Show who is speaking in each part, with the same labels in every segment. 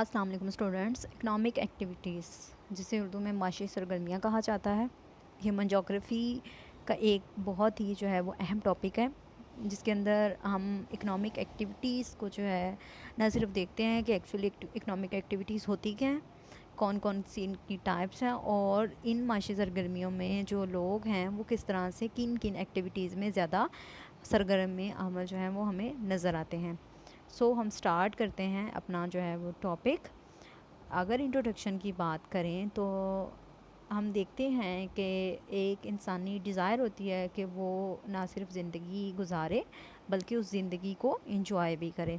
Speaker 1: السلام علیکم students. Economic activities جسے اردو میں معاشی سرگرمیاں کہا جاتا ہے، ہیومن جغرافی کا ایک بہت ہی جو ہے وہ اہم ٹاپک ہے، جس کے اندر ہم اکنامک ایکٹیویٹیز کو جو ہے نہ صرف دیکھتے ہیں کہ ایکچولی اکنامک ایکٹیویٹیز ہوتی کیا ہیں، کون کون سی ان کی ٹائپس ہیں، اور ان معاشی سرگرمیوں میں جو لوگ ہیں وہ کس طرح سے کن کن ایکٹیویٹیز میں زیادہ سرگرم عمل جو ہیں وہ ہمیں نظر آتے ہیں. ہم سٹارٹ کرتے ہیں اپنا جو ہے وہ ٹاپک. اگر انٹروڈکشن کی بات کریں تو ہم دیکھتے ہیں کہ ایک انسانی ڈیزائر ہوتی ہے کہ وہ نہ صرف زندگی گزارے بلکہ اس زندگی کو انجوائے بھی کرے.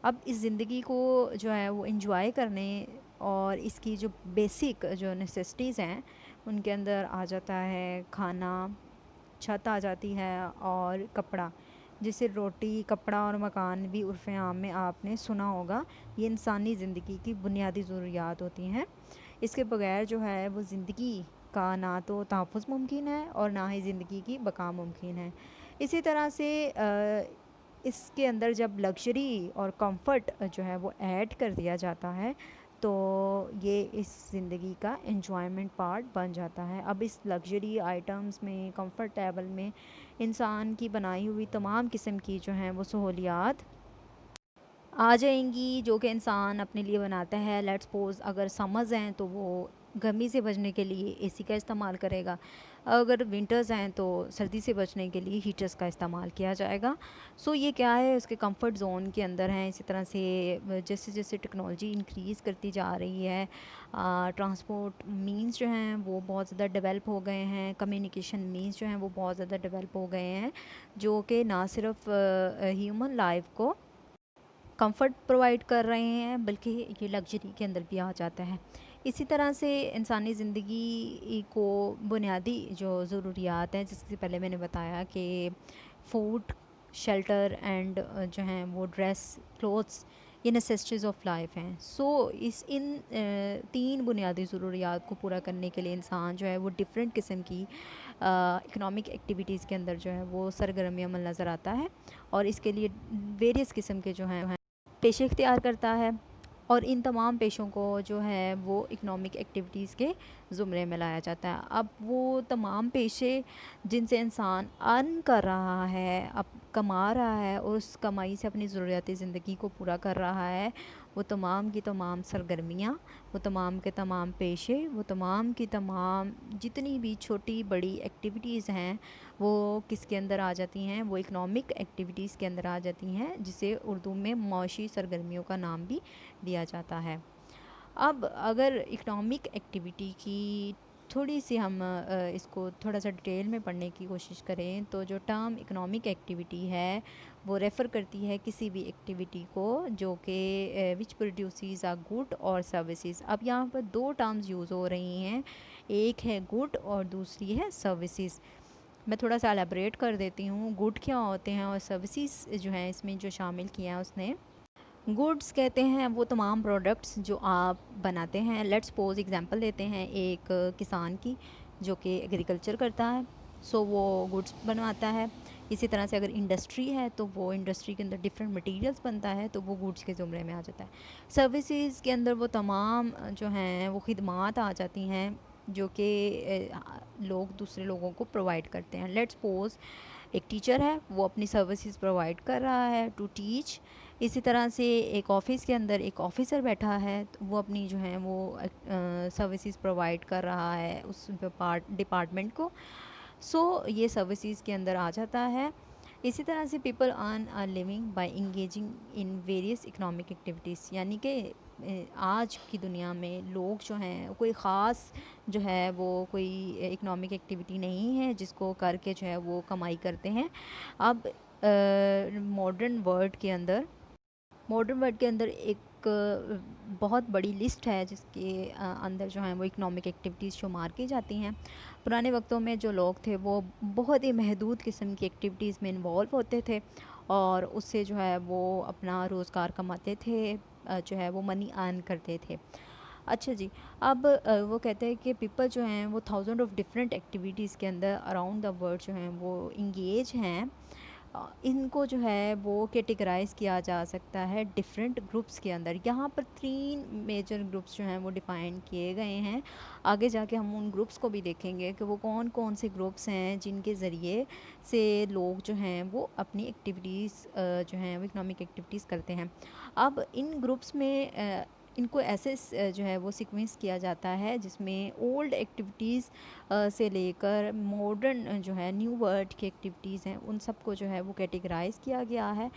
Speaker 1: اب اس زندگی کو جو ہے وہ انجوائے کرنے اور اس کی جو بیسک جو نیسیسٹیز ہیں ان کے اندر آ جاتا ہے کھانا، چھت آ جاتی ہے، اور کپڑا، جسے روٹی، کپڑا اور مکان بھی عرف عام میں آپ نے سنا ہوگا. یہ انسانی زندگی کی بنیادی ضروریات ہوتی ہیں. اس کے بغیر جو ہے وہ زندگی کا نہ تو تحفظ ممکن ہے اور نہ ہی زندگی کی بقا ممکن ہے. اسی طرح سے اس کے اندر جب لگژری اور کمفرٹ جو ہے وہ ایڈ کر دیا جاتا ہے تو یہ اس زندگی کا انجوائمنٹ پارٹ بن جاتا ہے. اب اس لگژری آئٹمس میں، کمفرٹیبل میں انسان کی بنائی ہوئی تمام قسم کی جو ہیں وہ سہولیات آ جائیں گی جو کہ انسان اپنے لیے بناتا ہے. لیٹس سپوز اگر سمرز ہیں تو وہ گرمی سے بچنے کے لیے اے سی کا استعمال کرے گا، اگر ونٹرز ہیں تو سردی سے بچنے کے لیے ہیٹرز کا استعمال کیا جائے گا. یہ کیا ہے، اس کے کمفرٹ زون کے اندر ہیں. اسی طرح سے جیسے جیسے ٹیکنالوجی انکریز کرتی جا رہی ہے، ٹرانسپورٹ مینز جو ہیں وہ بہت زیادہ ڈیولپ ہو گئے ہیں، کمیونیکیشن مینز جو ہیں وہ بہت زیادہ ڈیولپ ہو گئے ہیں، جو کہ نہ صرف ہیومن لائف کو کمفرٹ پرووائڈ کر رہے ہیں بلکہ یہ لگژری کے اندر بھی آ جاتا ہے. اسی طرح سے انسانی زندگی کو بنیادی جو ضروریات ہیں، جس سے پہلے میں نے بتایا کہ فوڈ، شیلٹر اینڈ جو ہیں وہ ڈریس، کلوتھس، یہ نیسیسٹیز آف لائف ہیں. ان تین بنیادی ضروریات کو پورا کرنے کے لیے انسان جو ہے وہ ڈفرینٹ قسم کی اکنامک ایکٹیویٹیز کے اندر جو ہے وہ سرگرمی عمل نظر آتا ہے، اور اس کے لیے ویریس قسم کے جو ہیں پیشے اختیار کرتا ہے. اور ان تمام پیشوں کو جو ہے وہ اکنامک ایکٹیویٹیز کے زمرے میں لایا جاتا ہے. اب وہ تمام پیشے جن سے انسان ارن کر رہا ہے، اب کما رہا ہے اور اس کمائی سے اپنی ضروریات زندگی کو پورا کر رہا ہے، وہ تمام کی تمام سرگرمیاں، وہ تمام کے تمام پیشے، وہ تمام کی تمام جتنی بھی چھوٹی بڑی ایکٹیویٹیز ہیں وہ کس کے اندر آ جاتی ہیں، وہ اکنامک ایکٹیویٹیز کے اندر آ جاتی ہیں، جسے اردو میں معاشی سرگرمیوں کا نام بھی دیا جاتا ہے. اب اگر اکنامک ایکٹیویٹی کی تھوڑی سی ہم اس کو تھوڑا سا ڈیٹیل میں پڑھنے کی کوشش کریں تو جو ٹرم اکنامک ایکٹیویٹی ہے وہ ریفر کرتی ہے کسی بھی ایکٹیویٹی کو جو کہ وچ پروڈیوسز آ گڈ اور سروسز. اب یہاں پر دو ٹرمز یوز ہو رہی ہیں، ایک ہے گڈ اور دوسری ہے سروسز. میں تھوڑا سا الیبریٹ کر دیتی ہوں گڈ کیا ہوتے ہیں اور سروسز جو ہیں اس میں جو شامل کیا ہے اس نے. گڈس کہتے ہیں وہ تمام پروڈکٹس جو آپ بناتے ہیں. لیٹس سپوز ایگزامپل دیتے ہیں ایک کسان کی جو کہ ایگریکلچر کرتا ہے، وہ گڈس بنواتا ہے. اسی طرح سے اگر انڈسٹری ہے تو وہ انڈسٹری کے اندر ڈفرینٹ مٹیریلس بنتا ہے تو وہ گڈس کے زمرے میں آ جاتا ہے. سروسز کے اندر وہ تمام جو ہیں وہ خدمات آ جاتی ہیں جو کہ لوگ دوسرے لوگوں کو پرووائڈ کرتے ہیں. لیٹس سپوز ایک ٹیچر ہے، وہ اپنی سروسز پرووائڈ کر رہا ہے ٹو ٹیچ. اسی طرح سے ایک آفس کے اندر ایک آفیسر بیٹھا ہے، وہ اپنی جو ہیں وہ سروسز پرووائڈ کر رہا ہے اس ڈپارٹمنٹ کو. یہ سروسز کے اندر آ جاتا ہے. اسی طرح سے people earn a living by engaging in various economic activities, یعنی کہ آج کی دنیا میں لوگ جو ہیں کوئی خاص جو ہے وہ کوئی اکنامک ایکٹیویٹی نہیں ہے جس کو کر کے جو ہے وہ کمائی کرتے ہیں. اب ماڈرن ورلڈ کے اندر ایک بہت بڑی لسٹ ہے جس کے اندر جو ہیں وہ اکنامک ایکٹیویٹیز شمار کی جاتی ہیں. پرانے وقتوں میں جو لوگ تھے وہ بہت ہی محدود قسم کی ایکٹیویٹیز میں انوالو ہوتے تھے اور اس سے جو ہے وہ اپنا روزگار کماتے تھے، جو ہے وہ منی ارن کرتے تھے. اچھا جی، اب وہ کہتے ہیں کہ پیپل جو ہیں وہ تھاؤزنڈ آف ڈفرینٹ ایکٹیویٹیز کے اندر اراؤنڈ دا ورلڈ جو ہیں وہ انگیج ہیں، ان کو جو ہے وہ کیٹیگرائز کیا جا سکتا ہے ڈفرینٹ گروپس کے اندر. یہاں پر 3 میجر گروپس جو ہیں وہ ڈیفائن کیے گئے ہیں. آگے جا کے ہم ان گروپس کو بھی دیکھیں گے کہ وہ کون کون سے گروپس ہیں جن کے ذریعے سے لوگ جو ہیں وہ اپنی ایکٹیویٹیز جو ہیں وہ اکنامک ایکٹیویٹیز کرتے ہیں. اب ان گروپس میں ان کو ایسے جو ہے وہ سیکوینس کیا جاتا ہے جس میں اولڈ ایکٹیویٹیز سے لے کر ماڈرن جو ہے نیو ورلڈ کی ایکٹیویٹیز ہیں ان سب کو جو ہے وہ کیٹیگرائز کیا گیا ہے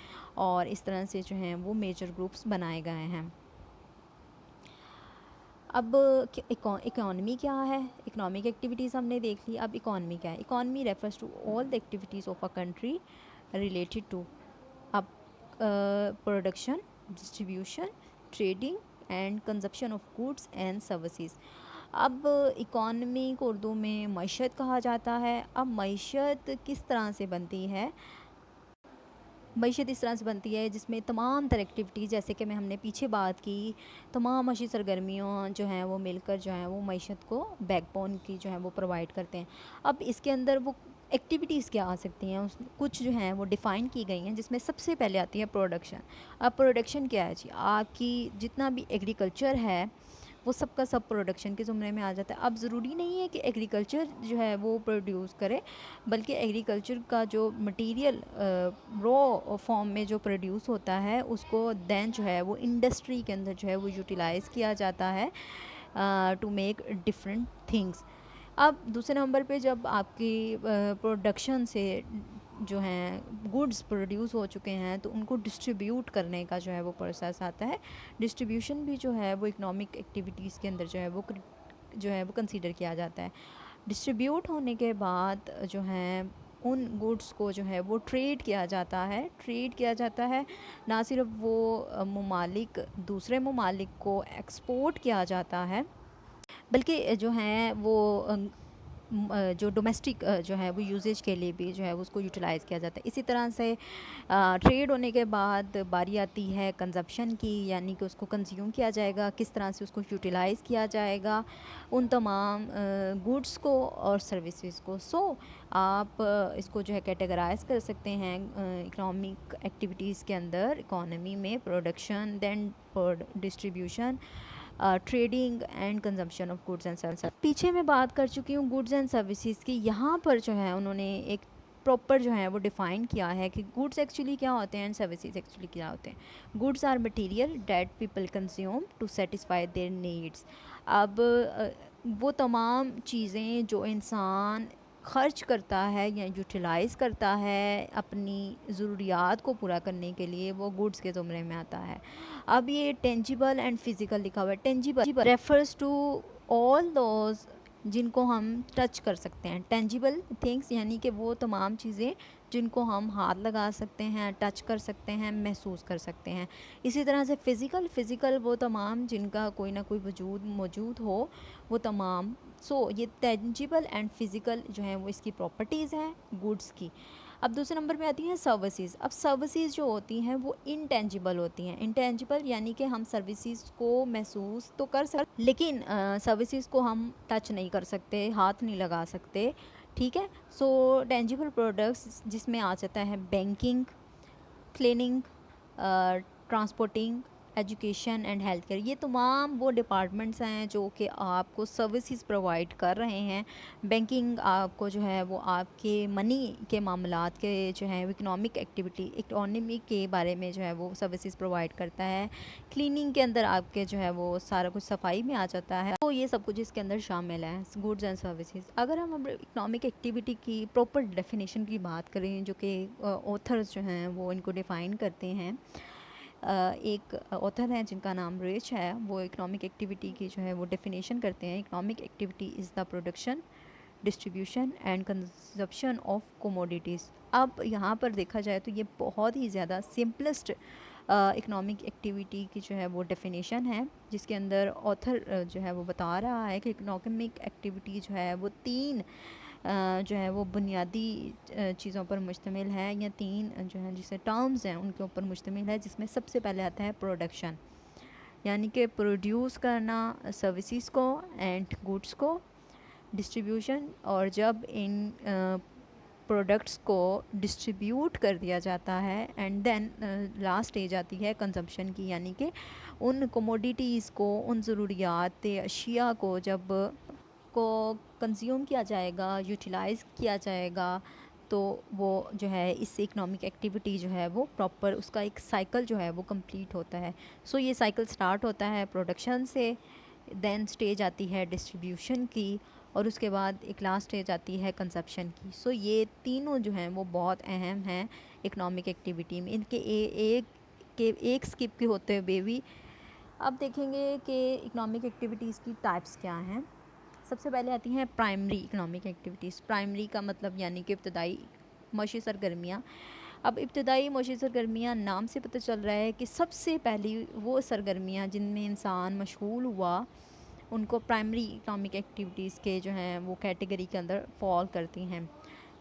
Speaker 1: اور اس طرح سے جو ہیں وہ میجر گروپس بنائے گئے ہیں. اب اکانومی کیا ہے؟ اکنامک ایکٹیویٹیز ہم نے دیکھ لی. اب اکانومی کیا ہے؟ Economy refers to all the activities of a country related to اب production, distribution, trading and consumption of goods and services. اب اکانومی کو اردو میں معیشت کہا جاتا ہے. اب معیشت کس طرح سے بنتی ہے؟ معیشت اس طرح سے بنتی ہے جس میں تمام تر ایکٹیویٹیز, جیسے کہ ہم نے پیچھے بات کی, تمام معاشی سرگرمیوں جو ہیں وہ مل کر جو ہیں وہ معیشت کو بیک بون کی جو ہے وہ پرووائڈ کرتے ہیں. اب اس کے اندر وہ ایکٹیویٹیز کیا آ سکتی ہیں؟ کچھ جو ہیں وہ ڈیفائن کی گئی ہیں جس میں سب سے پہلے آتی ہے پروڈکشن. اب پروڈکشن کیا ہے جی؟ آپ کی جتنا بھی ایگریکلچر ہے وہ سب کا سب پروڈکشن کے زمرے میں آ جاتا ہے. اب ضروری نہیں ہے کہ ایگریکلچر جو ہے وہ پروڈیوس کرے, بلکہ ایگریکلچر کا جو مٹیریل رو فارم میں جو پروڈیوس ہوتا ہے اس کو دین جو ہے وہ انڈسٹری کے اندر جو ہے وہ یوٹیلائز کیا جاتا ہے ٹو میک ڈفرینٹ تھنگس. اب دوسرے نمبر پہ جب آپ کی پروڈکشن سے جو ہیں گوڈز پروڈیوس ہو چکے ہیں تو ان کو ڈسٹریبیوٹ کرنے کا جو ہے وہ پروسیس آتا ہے. ڈسٹریبیوشن بھی جو ہے وہ اکنامک ایکٹیویٹیز کے اندر جو ہے وہ کنسیڈر کیا جاتا ہے. ڈسٹریبیوٹ ہونے کے بعد جو ہیں ان گوڈس کو جو ہے وہ ٹریڈ کیا جاتا ہے. ٹریڈ کیا جاتا ہے نہ صرف وہ ممالک دوسرے ممالک کو ایکسپورٹ کیا جاتا ہے, بلکہ جو ہیں وہ جو ڈومیسٹک جو ہے وہ یوزیج کے لیے بھی جو ہے اس کو یوٹیلائز کیا جاتا ہے. اسی طرح سے ٹریڈ ہونے کے بعد باری آتی ہے کنزپشن کی, یعنی کہ اس کو کنزیوم کیا جائے گا, کس طرح سے اس کو یوٹیلائز کیا جائے گا ان تمام گوڈس کو اور سروسز کو. سو آپ اس کو جو ہے کیٹیگرائز کر سکتے ہیں اکنامک ایکٹیویٹیز کے اندر. اکانومی میں production, then distribution, trading and consumption of goods and services. پیچھے میں بات کر چکی ہوں گوڈز اینڈ سروسز کی. یہاں پر جو ہے انہوں نے ایک پراپر جو ہے وہ ڈیفائن کیا ہے کہ گوڈز ایکچولی کیا ہوتے ہیں اینڈ سروسز ایکچولی کیا ہوتے ہیں. Goods are material that people consume to satisfy their needs. اب وہ تمام چیزیں جو انسان خرچ کرتا ہے یا یوٹیلائز کرتا ہے اپنی ضروریات کو پورا کرنے کے لیے, وہ گوڈز کے زمرے میں آتا ہے. اب یہ ٹینجیبل اینڈ فزیکل لکھا ہوا ہے. Tangible refers to all those جن کو ہم ٹچ کر سکتے ہیں. ٹینجیبل تھنگس یعنی کہ وہ تمام چیزیں جن کو ہم ہاتھ لگا سکتے ہیں, ٹچ کر سکتے ہیں, محسوس کر سکتے ہیں. اسی طرح سے فزیکل وہ تمام جن کا کوئی نہ کوئی وجود موجود ہو, وہ تمام. سو یہ ٹینجیبل اینڈ فزیکل جو ہیں وہ اس کی پراپرٹیز ہیں گوڈس کی. اب دوسرے نمبر پہ آتی ہیں سروسز. اب سروسز جو ہوتی ہیں وہ انٹینجیبل ہوتی ہیں. انٹینجیبل یعنی کہ ہم سروسز کو محسوس تو کر سکتے لیکن سروسز کو ہم ٹچ نہیں کر سکتے, ہاتھ نہیں لگا سکتے, ٹھیک ہے. سو ٹینجیبل پروڈکٹس جس میں آ جاتا ہے banking, cleaning, transporting, education and health care. یہ تمام وہ ڈپارٹمنٹس ہیں جو کہ آپ کو سروسز پرووائڈ کر رہے ہیں. بینکنگ آپ کو جو ہے وہ آپ کے منی کے معاملات کے جو ہے اکنامک اکانومی کے بارے میں جو ہے وہ سروسز پرووائڈ کرتا ہے. کلیننگ کے اندر آپ کے جو ہے وہ سارا کچھ صفائی میں آ جاتا ہے. تو یہ سب کچھ اس کے اندر شامل ہے گوڈز اینڈ سروسز. اگر ہم اکنامک ایکٹیویٹی کی پراپر ڈیفینیشن کی بات کریں جو کہ آتھرز جو ہیں وہ ان کو ڈیفائن کرتے ہیں, ایک آتھر ہیں جن کا نام ریچ ہے, وہ اکنامک ایکٹیویٹی کی جو ہے وہ ڈیفینیشن کرتے ہیں. Economic activity is the production, distribution and consumption of commodities. اب یہاں پر دیکھا جائے تو یہ بہت ہی زیادہ سمپلسٹ اکنامک ایکٹیویٹی کی جو ہے وہ ڈیفینیشن ہے, جس کے اندر آتھر جو ہے وہ بتا رہا ہے کہ اکنامک ایکٹیویٹی جو ہے وہ 3 جو ہے وہ بنیادی چیزوں پر مشتمل ہے, یا 3 جو ہیں جسے ٹرمز ہیں ان کے اوپر مشتمل ہے, جس میں سب سے پہلے آتا ہے پروڈکشن, یعنی کہ پروڈیوس کرنا سروسز کو اینڈ گوڈس کو. ڈسٹریبیوشن, اور جب ان پروڈکٹس کو ڈسٹریبیوٹ کر دیا جاتا ہے، اینڈ دین لاسٹ اسٹیج آتی ہے کنزمپشن کی، یعنی کہ ان کوموڈیٹیز کو، ان ضروریات اشیاء کو جب کو کنزیوم کیا جائے گا، یوٹیلائز کیا جائے گا، تو وہ جو ہے اس سے اکنامک ایکٹیویٹی جو ہے وہ پراپر اس کا ایک سائیکل جو ہے وہ کمپلیٹ ہوتا ہے. سو یہ سائیکل سٹارٹ ہوتا ہے پروڈکشن سے، دین سٹیج آتی ہے ڈسٹریبیوشن کی، اور اس کے بعد ایک لاسٹ سٹیج آتی ہے کنزپشن کی. سو یہ تینوں جو ہیں وہ بہت اہم ہیں اکنامک ایکٹیویٹی میں. ان کے ایک سکپ کے ہوتے ہوئے بھی اب دیکھیں گے کہ اکنامک ایکٹیویٹیز کی ٹائپس کیا ہیں. سب سے پہلے آتی ہیں پرائمری اکنامک ایکٹیویٹیز. پرائمری کا مطلب یعنی کہ ابتدائی معاشی سرگرمیاں. اب ابتدائی معاشی سرگرمیاں نام سے پتہ چل رہا ہے کہ سب سے پہلی وہ سرگرمیاں جن میں انسان مشغول ہوا ان کو پرائمری اکنامک ایکٹیویٹیز کے جو ہیں وہ کیٹیگری کے اندر فال کرتی ہیں.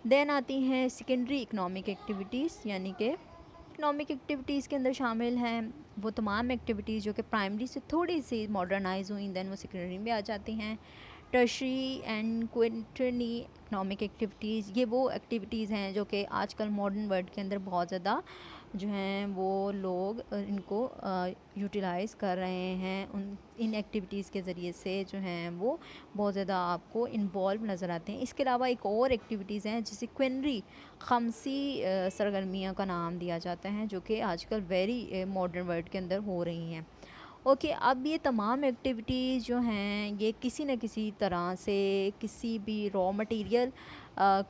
Speaker 1: دین آتی ہیں سیکنڈری اکنامک ایکٹیویٹیز، یعنی کہ اکنامک ایکٹیویٹیز کے اندر شامل ہیں وہ تمام ایکٹیویٹیز جو کہ پرائمری سے تھوڑی سی ماڈرنائز ہوئیں، دین وہ سیکنڈری میں آ جاتی ہیں. ٹرشری اینڈ کوئنٹرنی اکنامک ایکٹیویٹیز، یہ وہ ایکٹیویٹیز ہیں جو کہ آج کل ماڈرن ورلڈ کے اندر بہت زیادہ جو ہیں وہ لوگ ان کو یوٹیلائز کر رہے ہیں. ان ایکٹیویٹیز کے ذریعے سے جو ہیں وہ بہت زیادہ آپ کو انوالو نظر آتے ہیں. اس کے علاوہ ایک اور ایکٹیویٹیز ہیں جسے کوئنری خمسی سرگرمیوں کا نام دیا جاتا ہے، جو کہ آج کل ویری ماڈرن ورلڈ کے اندر ہو رہی ہیں. اوکے، اب یہ تمام ایکٹیویٹیز جو ہیں یہ کسی نہ کسی طرح سے کسی بھی را مٹیریل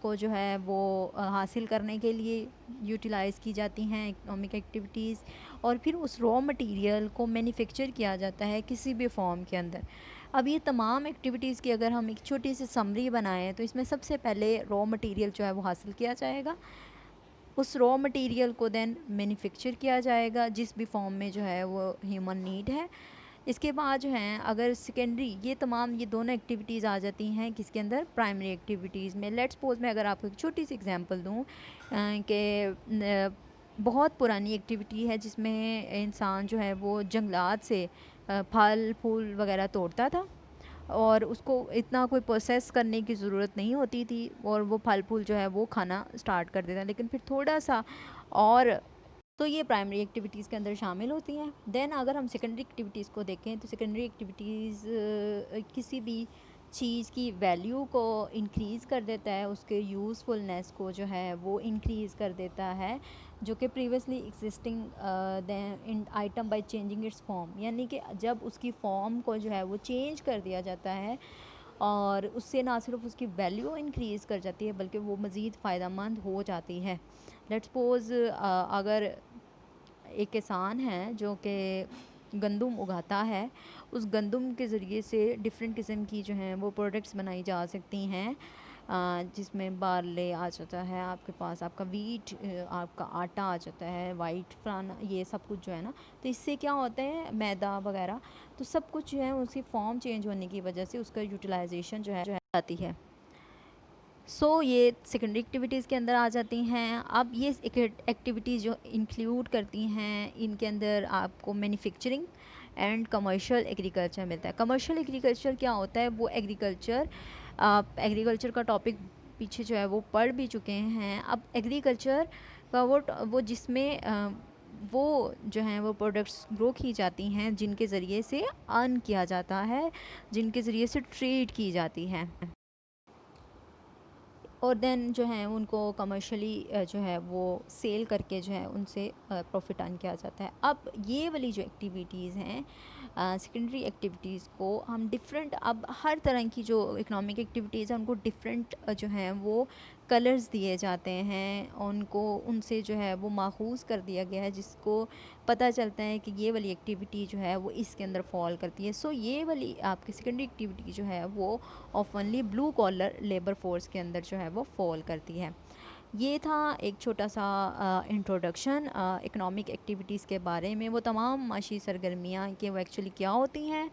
Speaker 1: کو جو ہے وہ حاصل کرنے کے لیے یوٹیلائز کی جاتی ہیں اکنامک ایکٹیویٹیز، اور پھر اس را مٹیریل کو مینوفیکچر کیا جاتا ہے کسی بھی فارم کے اندر. اب یہ تمام ایکٹیویٹیز کی اگر ہم ایک چھوٹی سی سمری بنائیں تو اس میں سب سے پہلے را مٹیریل جو ہے وہ حاصل کیا جائے گا. اس را مٹیریل کو دین مینوفیکچر کیا جائے گا جس بھی فارم میں جو ہے وہ ہیومن نیڈ ہے. اس کے بعد جو ہیں اگر سیکنڈری، یہ دونوں ایکٹیویٹیز آ جاتی ہیں کس کے اندر، پرائمری ایکٹیویٹیز میں. لیٹس سپوز میں اگر آپ کو ایک چھوٹی سی اگزامپل دوں کہ بہت پرانی ایکٹیویٹی ہے جس میں انسان جو ہے وہ جنگلات سے پھل پھول وغیرہ توڑتا تھا، اور اس کو اتنا کوئی پروسیس کرنے کی ضرورت نہیں ہوتی تھی، اور وہ پھل پھول جو ہے وہ کھانا سٹارٹ کر دیتا. لیکن پھر تھوڑا سا اور تو یہ پرائمری ایکٹیویٹیز کے اندر شامل ہوتی ہیں. دین اگر ہم سیکنڈری ایکٹیویٹیز کو دیکھیں تو سیکنڈری ایکٹیویٹیز کسی بھی چیز کی ویلیو کو انکریز کر دیتا ہے، اس کے یوزفلنس کو جو ہے وہ انکریز کر دیتا ہے، جو کہ previously existing an item by changing its form. یعنی کہ جب اس کی فارم کو جو ہے وہ چینج کر دیا جاتا ہے اور اس سے نہ صرف اس کی ویلیو انکریز کر جاتی ہے بلکہ وہ مزید فائدہ مند ہو جاتی ہے. لیٹس سپوز اگر ایک کسان ہے جو کہ گندم اگاتا ہے، اس گندم کے ذریعے سے ڈفرینٹ قسم کی جو ہیں وہ پروڈکٹس بنائی جا سکتی ہیں، جس میں بارلے آ جاتا ہے آپ کے پاس، آپ کا ویٹ، آپ کا آٹا آ جاتا ہے، وائٹ فلانا، یہ سب کچھ جو ہے نا. تو اس سے کیا ہوتا ہے، میدا وغیرہ، تو سب کچھ جو ہے اس کی فارم چینج ہونے کی وجہ سے اس کا یوٹیلائزیشن جو ہے آتی ہے. سو یہ سیکنڈری ایکٹیویٹیز کے اندر آ جاتی ہیں. اب یہ ایکٹیویٹیز جو انکلیوڈ کرتی ہیں ان کے اندر آپ کو مینوفیکچرنگ اینڈ کمرشل ایگریکلچر ملتا ہے. کمرشل ایگریکلچر کیا ہوتا ہے، وہ ایگریکلچر، آپ ایگریکلچر کا ٹاپک پیچھے جو ہے وہ پڑھ بھی چکے ہیں. اب ایگریکلچر کا وہ جس میں وہ جو ہیں وہ پروڈکٹس گرو کی جاتی ہیں جن کے ذریعے سے ارن کیا جاتا ہے، جن کے ذریعے سے ٹریڈ کی جاتی ہیں، اور دین جو ہیں ان کو کمرشلی جو ہے وہ سیل کر کے جو ہے ان سے پروفٹ ارن کیا جاتا ہے. اب یہ والی جو ایکٹیویٹیز ہیں سیکنڈری ایکٹیویٹیز کو ہم ڈفرینٹ، اب ہر طرح کی جو اکنامک ایکٹیویٹیز ہیں ان کو ڈفرینٹ جو ہیں وہ کلرز دیے جاتے ہیں، ان کو ان سے جو ہے وہ ماخوذ کر دیا گیا ہے جس کو پتہ چلتا ہے کہ یہ والی ایکٹیویٹی جو ہے وہ اس کے اندر فال کرتی ہے. سو یہ والی آپ کی سیکنڈری ایکٹیویٹی جو ہے وہ آفنلی بلو کالر لیبر فورس کے اندر جو ہے وہ فال کرتی ہے. یہ تھا ایک چھوٹا سا انٹروڈکشن اکنامک ایکٹیویٹیز کے بارے میں، وہ تمام معاشی سرگرمیاں کہ وہ ایکچولی کیا ہوتی ہیں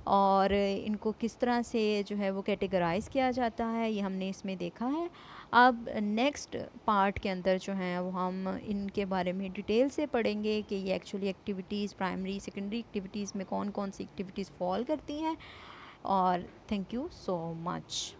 Speaker 1: اور ان کو کس طرح سے جو ہے وہ کیٹیگرائز کیا جاتا ہے، یہ ہم نے اس میں دیکھا ہے. اب نیکسٹ پارٹ کے اندر جو ہیں وہ ہم ان کے بارے میں ڈیٹیل سے پڑھیں گے کہ یہ actually activities primary secondary activities میں کون کون سی ایکٹیویٹیز فال کرتی ہیں. اور تھینک یو سو مچ.